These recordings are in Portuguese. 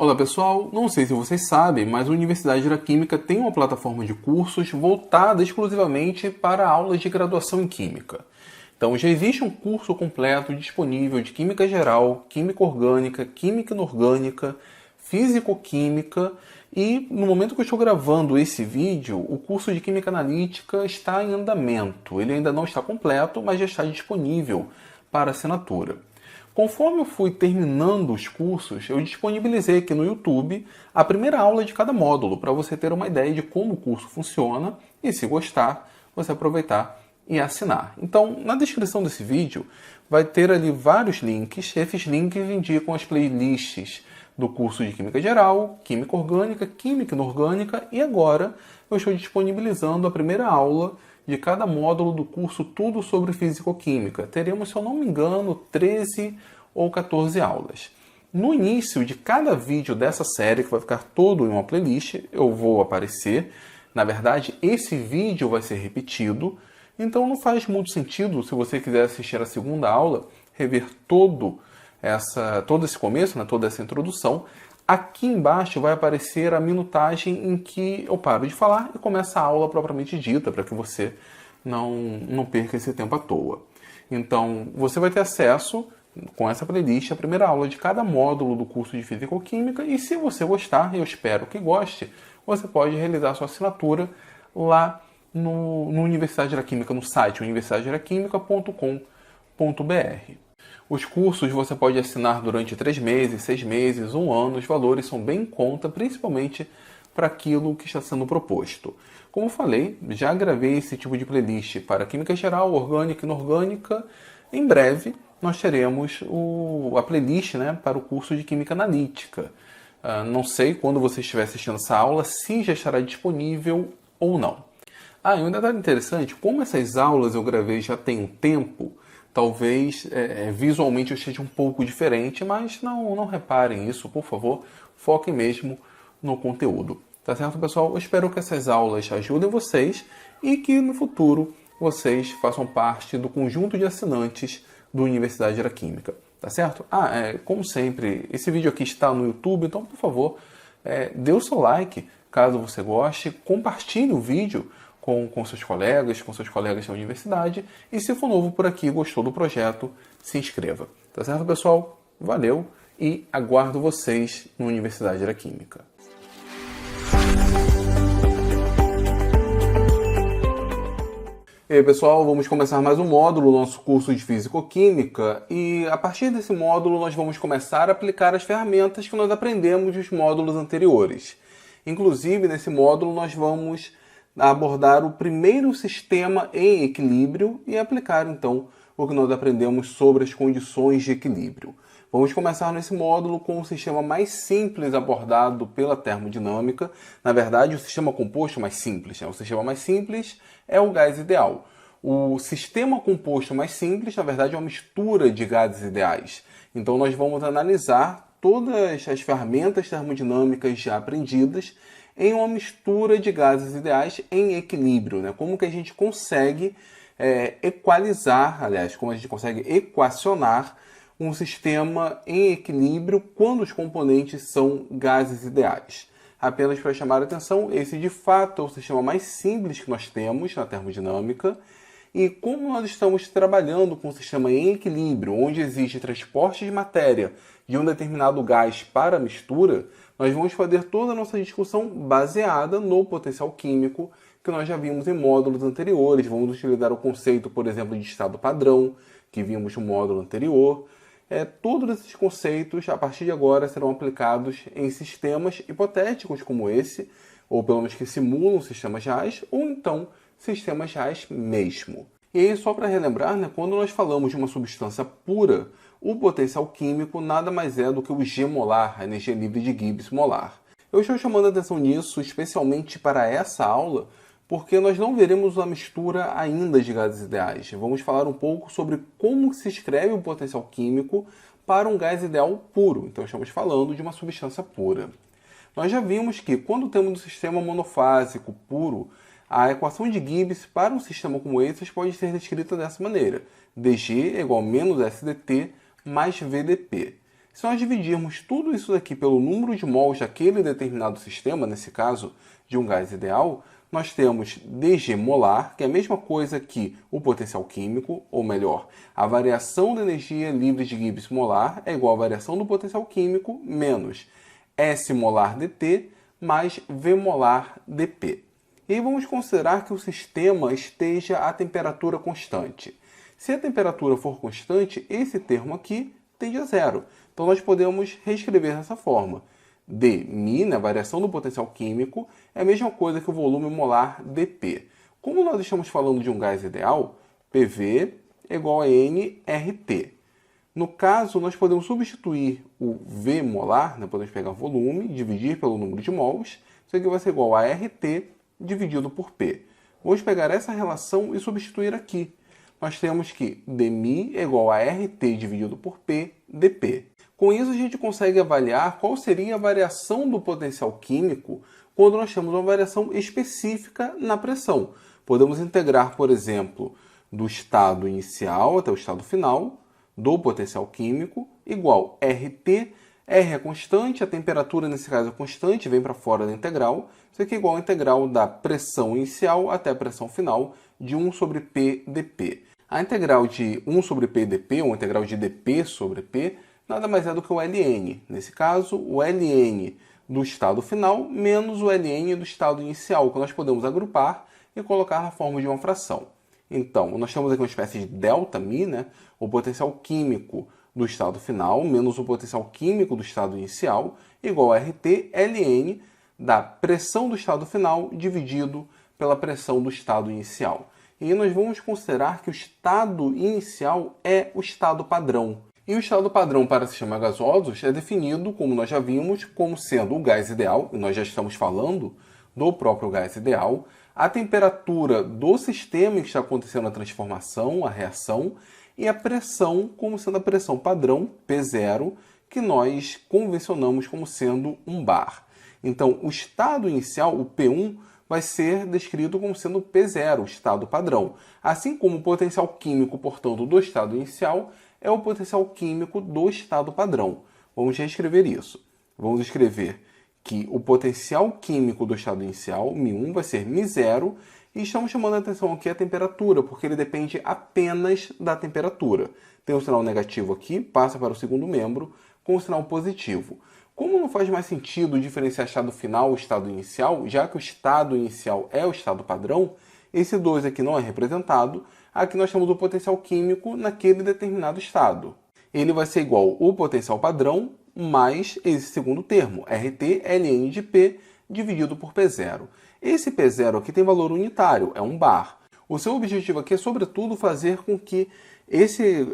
Olá pessoal, não sei se vocês sabem, mas a Universidade da Química tem uma plataforma de cursos voltada exclusivamente para aulas de graduação em Química. Então já existe um curso completo disponível de Química Geral, Química Orgânica, Química Inorgânica, Físico-Química e no momento que eu estou gravando esse vídeo, o curso de Química Analítica está em andamento. Ele ainda não está completo, mas já está disponível para assinatura. Conforme eu fui terminando os cursos, eu disponibilizei aqui no YouTube a primeira aula de cada módulo, para você ter uma ideia de como o curso funciona e, se gostar, você aproveitar e assinar. Então, na descrição desse vídeo, vai ter ali vários links. Esses links indicam as playlists do curso de Química Geral, Química Orgânica, Química Inorgânica e agora eu estou disponibilizando a primeira aula de cada módulo do curso Tudo sobre Físico-Química. Teremos, se eu não me engano, 13 ou 14 aulas. No início de cada vídeo dessa série, que vai ficar todo em uma playlist, eu vou aparecer. Na verdade, esse vídeo vai ser repetido, então não faz muito sentido, se você quiser assistir a segunda aula, rever todo esse começo, toda essa introdução. Aqui embaixo vai aparecer a minutagem em que eu paro de falar e começa a aula propriamente dita, para que você não perca esse tempo à toa. Então, você vai ter acesso, com essa playlist, à primeira aula de cada módulo do curso de Físico-Química e se você gostar, eu espero que goste, você pode realizar sua assinatura lá no Universidade da Química, no site universidadedaquimica.com.br. Os cursos você pode assinar durante 3 meses, 6 meses, 1 ano. Os valores são bem em conta, principalmente para aquilo que está sendo proposto. Como eu falei, já gravei esse tipo de playlist para Química Geral, Orgânica e Inorgânica. Em breve, nós teremos a playlist para o curso de Química Analítica. Não sei quando você estiver assistindo essa aula, se já estará disponível ou não. E um detalhe interessante, como essas aulas eu gravei já tem um tempo, talvez visualmente eu esteja um pouco diferente, mas não reparem isso, por favor, foquem mesmo no conteúdo. Tá certo, pessoal? Eu espero que essas aulas ajudem vocês e que no futuro vocês façam parte do conjunto de assinantes da Universidade da Química. Tá certo? Como sempre, esse vídeo aqui está no YouTube, então, por favor, dê o seu like, caso você goste, compartilhe o vídeo com seus colegas da universidade. E se for novo por aqui, gostou do projeto, se inscreva. Tá certo, pessoal? Valeu e aguardo vocês na Universidade da Química. E aí, pessoal, vamos começar mais um módulo do nosso curso de Físico-Química e a partir desse módulo nós vamos começar a aplicar as ferramentas que nós aprendemos nos módulos anteriores. Inclusive, nesse módulo nós vamos abordar o primeiro sistema em equilíbrio e aplicar, então, o que nós aprendemos sobre as condições de equilíbrio. Vamos começar nesse módulo com o sistema mais simples abordado pela termodinâmica. Na verdade, o sistema composto mais simples. O sistema mais simples é o gás ideal. O sistema composto mais simples, na verdade, é uma mistura de gases ideais. Então, nós vamos analisar todas as ferramentas termodinâmicas já aprendidas em uma mistura de gases ideais em equilíbrio. Como que a gente consegue equalizar, como a gente consegue equacionar um sistema em equilíbrio quando os componentes são gases ideais. Apenas para chamar a atenção, esse de fato é o sistema mais simples que nós temos na termodinâmica. E como nós estamos trabalhando com um sistema em equilíbrio, onde existe transporte de matéria de um determinado gás para a mistura, nós vamos fazer toda a nossa discussão baseada no potencial químico que nós já vimos em módulos anteriores. Vamos utilizar o conceito, por exemplo, de estado padrão, que vimos no módulo anterior. Todos esses conceitos, a partir de agora, serão aplicados em sistemas hipotéticos como esse, ou pelo menos que simulam sistemas reais, ou então sistemas reais mesmo. E aí, só para relembrar, quando nós falamos de uma substância pura, o potencial químico nada mais é do que o G molar, a energia livre de Gibbs molar. Eu estou chamando a atenção nisso especialmente para essa aula, porque nós não veremos a mistura ainda de gases ideais. Vamos falar um pouco sobre como se escreve o potencial químico para um gás ideal puro. Então estamos falando de uma substância pura. Nós já vimos que quando temos um sistema monofásico puro, a equação de Gibbs para um sistema como esse pode ser descrita dessa maneira. dG é igual a menos SDT mais VDP. Se nós dividirmos tudo isso daqui pelo número de mols daquele determinado sistema, nesse caso de um gás ideal, nós temos dG molar, que é a mesma coisa que o potencial químico, ou melhor, a variação da energia livre de Gibbs molar é igual à variação do potencial químico menos S molar dt mais V molar dP. E aí vamos considerar que o sistema esteja a temperatura constante. Se a temperatura for constante, esse termo aqui tende a zero. Então nós podemos reescrever dessa forma. dμ, a variação do potencial químico, é a mesma coisa que o volume molar dP. Como nós estamos falando de um gás ideal, PV é igual a nRT. No caso, nós podemos substituir o V molar, podemos pegar volume, dividir pelo número de mols, isso aqui vai ser igual a RT dividido por P. Vamos pegar essa relação e substituir aqui. Nós temos que dμ é igual a RT dividido por P dP. Com isso, a gente consegue avaliar qual seria a variação do potencial químico quando nós temos uma variação específica na pressão. Podemos integrar, por exemplo, do estado inicial até o estado final do potencial químico igual RT, R é constante, a temperatura nesse caso é constante, vem para fora da integral, isso aqui é igual à integral da pressão inicial até a pressão final de 1 sobre P dP. A integral de 1 sobre P dP, ou a integral de dP sobre P, nada mais é do que o ln. Nesse caso, o ln do estado final menos o ln do estado inicial, que nós podemos agrupar e colocar na forma de uma fração. Então, nós temos aqui uma espécie de Δμ, o potencial químico do estado final menos o potencial químico do estado inicial, igual a RT ln da pressão do estado final dividido pela pressão do estado inicial. E nós vamos considerar que o estado inicial é o estado padrão. E o estado padrão para sistemas gasosos é definido, como nós já vimos, como sendo o gás ideal, e nós já estamos falando do próprio gás ideal, a temperatura do sistema em que está acontecendo a transformação, a reação, e a pressão como sendo a pressão padrão, P0, que nós convencionamos como sendo um bar. Então, o estado inicial, o P1, vai ser descrito como sendo P0, o estado padrão. Assim como o potencial químico, portanto, do estado inicial é o potencial químico do estado padrão. Vamos reescrever isso. Vamos escrever que o potencial químico do estado inicial, μ1, vai ser μ0, e estamos chamando a atenção aqui a temperatura, porque ele depende apenas da temperatura. Tem um sinal negativo aqui, passa para o segundo membro, com um sinal positivo. Como não faz mais sentido diferenciar estado final e estado inicial, já que o estado inicial é o estado padrão, esse 2 aqui não é representado, aqui nós temos o potencial químico naquele determinado estado. Ele vai ser igual ao potencial padrão mais esse segundo termo, RT ln de P dividido por P0. Esse P0 aqui tem valor unitário, é um bar. O seu objetivo aqui é, sobretudo, fazer com que esse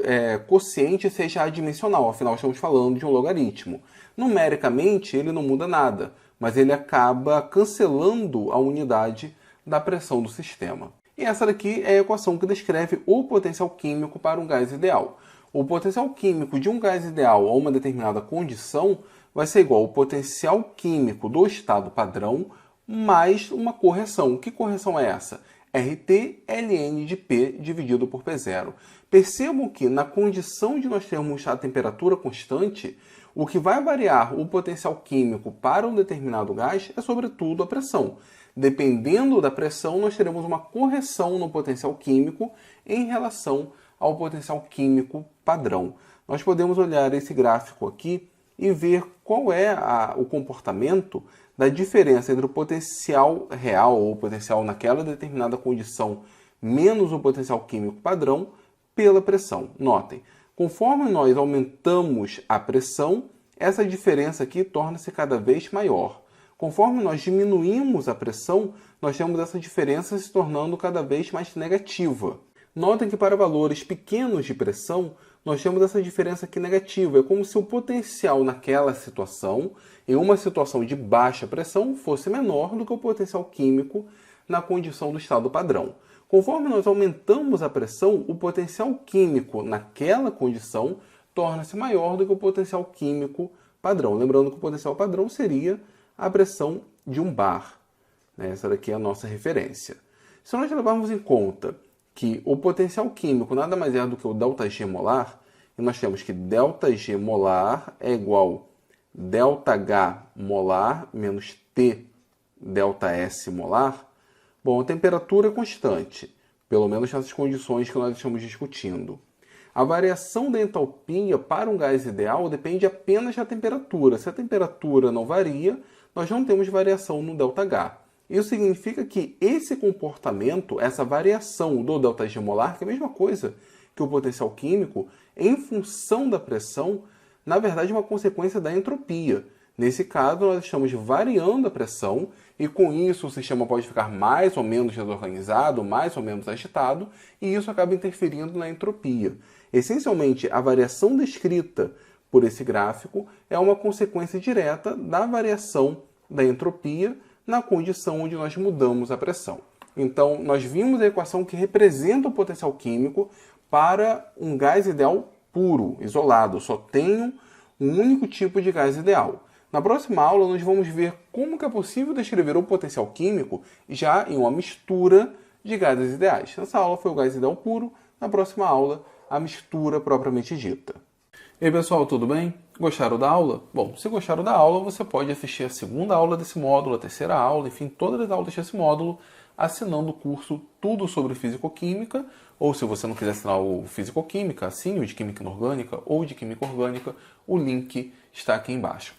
quociente seja adimensional, afinal estamos falando de um logaritmo. Numericamente ele não muda nada, mas ele acaba cancelando a unidade da pressão do sistema. E essa daqui é a equação que descreve o potencial químico para um gás ideal. O potencial químico de um gás ideal a uma determinada condição vai ser igual ao potencial químico do estado padrão mais uma correção. Que correção é essa? RT ln de P dividido por P0. Percebam que na condição de nós termos a temperatura constante, o que vai variar o potencial químico para um determinado gás é sobretudo a pressão. Dependendo da pressão, nós teremos uma correção no potencial químico em relação ao potencial químico padrão. Nós podemos olhar esse gráfico aqui e ver qual é o comportamento da diferença entre o potencial real ou o potencial naquela determinada condição menos o potencial químico padrão pela pressão. Notem, conforme nós aumentamos a pressão, essa diferença aqui torna-se cada vez maior. Conforme nós diminuímos a pressão, nós temos essa diferença se tornando cada vez mais negativa. Notem que para valores pequenos de pressão, nós temos essa diferença aqui negativa. É como se o potencial naquela situação, em uma situação de baixa pressão, fosse menor do que o potencial químico na condição do estado padrão. Conforme nós aumentamos a pressão, o potencial químico naquela condição torna-se maior do que o potencial químico padrão. Lembrando que o potencial padrão seria a pressão de um bar. Essa daqui é a nossa referência. Se nós levarmos em conta que o potencial químico nada mais é do que o ΔG molar, E nós temos que ΔG molar é igual ΔH molar menos T ΔS molar. Bom, a temperatura é constante, pelo menos nessas condições que nós estamos discutindo. A variação da entalpia para um gás ideal depende apenas da temperatura. Se a temperatura não varia, nós não temos variação no ΔH. Isso significa que esse comportamento, essa variação do ΔG molar, que é a mesma coisa que o potencial químico, em função da pressão, na verdade é uma consequência da entropia. Nesse caso, nós estamos variando a pressão e com isso o sistema pode ficar mais ou menos desorganizado, mais ou menos agitado, e isso acaba interferindo na entropia. Essencialmente, a variação descrita por esse gráfico é uma consequência direta da variação da entropia na condição onde nós mudamos a pressão. Então, nós vimos a equação que representa o potencial químico para um gás ideal puro, isolado. Só tenho um único tipo de gás ideal. Na próxima aula, nós vamos ver como que é possível descrever o potencial químico já em uma mistura de gases ideais. Nessa aula foi o gás ideal puro, na próxima aula, a mistura propriamente dita. E aí, pessoal, tudo bem? Gostaram da aula? Bom, se gostaram da aula, você pode assistir a segunda aula desse módulo, a terceira aula, enfim, todas as aulas desse módulo, assinando o curso Tudo sobre Físico-Química, ou se você não quiser assinar o Físico-Química, assine o de Química Inorgânica ou de Química Orgânica, o link está aqui embaixo.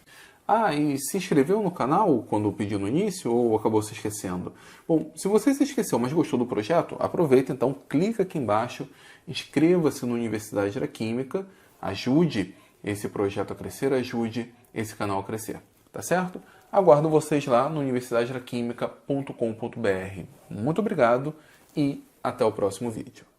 Ah, e se inscreveu no canal quando pedi no início ou acabou se esquecendo? Bom, se você se esqueceu, mas gostou do projeto, aproveita então, clica aqui embaixo, inscreva-se no Universidade da Química, ajude esse projeto a crescer, ajude esse canal a crescer, tá certo? Aguardo vocês lá no universidadedaquimica.com.br. Muito obrigado e até o próximo vídeo.